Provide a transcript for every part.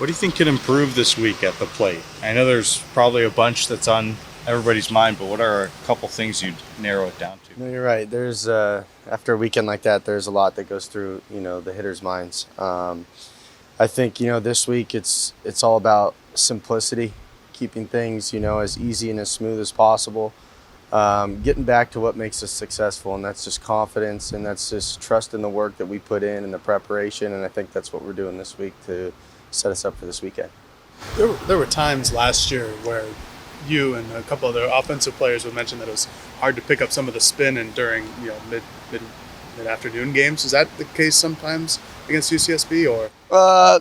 What do you think can improve this week at the plate? I know there's probably a bunch that's on everybody's mind, but what are a couple things you'd narrow it down to? No, you're right. There's after a weekend like that, there's a lot that goes through the hitters' minds. I think this week it's all about simplicity, keeping things as easy and as smooth as possible, getting back to what makes us successful, and that's just confidence, and that's just trust in the work that we put in and the preparation, and I think that's what we're doing this week to set us up for this weekend. There were times last year where you and a couple other offensive players would mention that it was hard to pick up some of the spin and during mid afternoon games. Is that the case sometimes against UCSB or?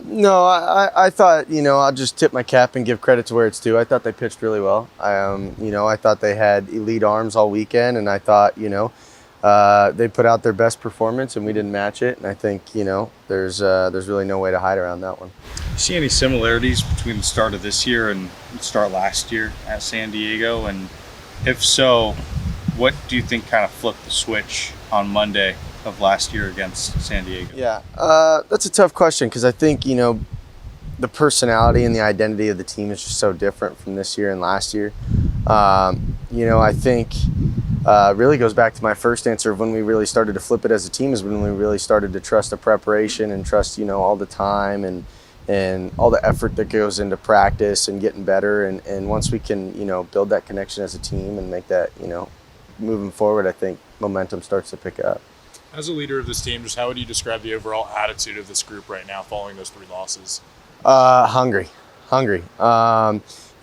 No, I thought I'll just tip my cap and give credit to where it's due. I thought they pitched really well. I thought they had elite arms all weekend, and I thought they put out their best performance, and we didn't match it. And I think there's really no way to hide around that one. See any similarities between the start of this year and the start last year at San Diego? And if so, what do you think kind of flipped the switch on Monday of last year against San Diego? Yeah, that's a tough question because I think the personality and the identity of the team is just so different from this year and last year. I think really goes back to my first answer of when we really started to flip it as a team is when we really started to trust the preparation and trust all the time and all the effort that goes into practice and getting better. And once we can build that connection as a team and make that moving forward, I think momentum starts to pick up. As a leader of this team, just how would you describe the overall attitude of this group right now following those 3 losses? Hungry.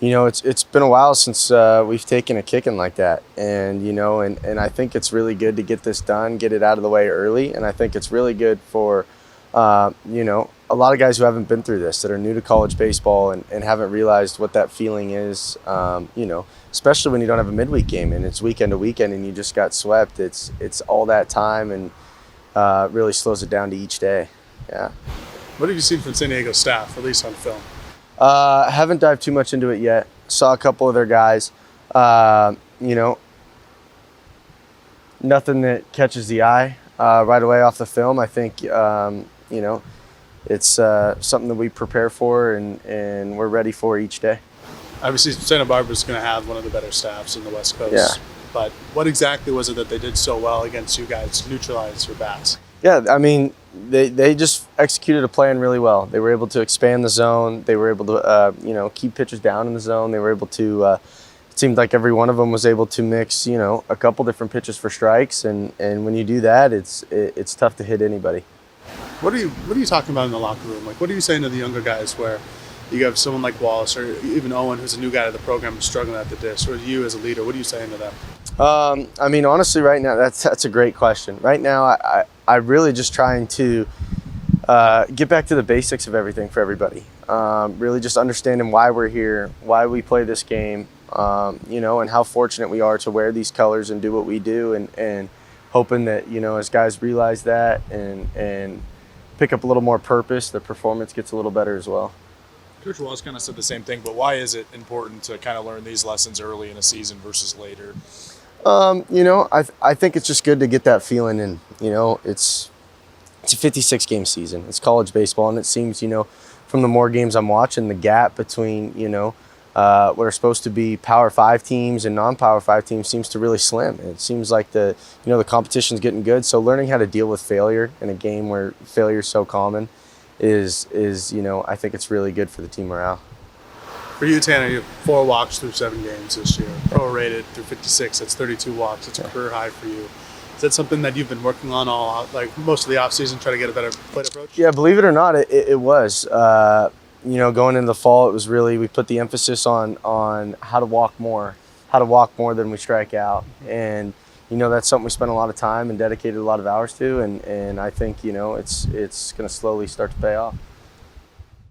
It's been a while since we've taken a kicking like that, and and I think it's really good to get this done, get it out of the way early, and I think it's really good for a lot of guys who haven't been through this, that are new to college baseball and haven't realized what that feeling is. Especially when you don't have a midweek game and it's weekend to weekend and you just got swept. It's all that time and really slows it down to each day. Yeah. What have you seen from San Diego staff, at least on film? Haven't dived too much into it yet. Saw a couple of their guys. Nothing that catches the eye right away off the film. I think it's something that we prepare for and we're ready for each day. Obviously, Santa Barbara's going to have one of the better staffs in the West Coast. Yeah. But what exactly was it that they did so well against you guys to neutralize your bats? Yeah, I mean, they just executed a plan really well. They were able to expand the zone. They were able to, keep pitchers down in the zone. They were able to, it seemed like every one of them was able to mix, a couple different pitches for strikes. And when you do that, it's tough to hit anybody. What are you talking about in the locker room? Like, what are you saying to the younger guys where you have someone like Wallace or even Owen, who's a new guy to the program, who's struggling at the disc, or you as a leader, what are you saying to them? I mean, honestly, right now, that's a great question. Right now, I really just trying to get back to the basics of everything for everybody. Really just understanding why we're here, why we play this game, and how fortunate we are to wear these colors and do what we do, and hoping that, as guys realize that and pick up a little more purpose, the performance gets a little better as well. Coach Wallace kind of said the same thing, but why is it important to kind of learn these lessons early in a season versus later? I think it's just good to get that feeling, and it's a 56-game season. It's college baseball, and it seems from the more games I'm watching, the gap between what are supposed to be Power 5 teams and non-Power 5 teams seems to really slim. It seems like the competition's getting good. So learning how to deal with failure in a game where failure is so common is I think it's really good for the team morale. For you, Tanner, you have 4 walks through 7 games this year, prorated through 56. That's 32 walks. That's a career high for you. Is that something that you've been working on most of the offseason, try to get a better plate approach? Yeah, believe it or not, it was. Going into the fall, it was really, we put the emphasis on how to walk more than we strike out. And, that's something we spent a lot of time and dedicated a lot of hours to. And I think, it's going to slowly start to pay off.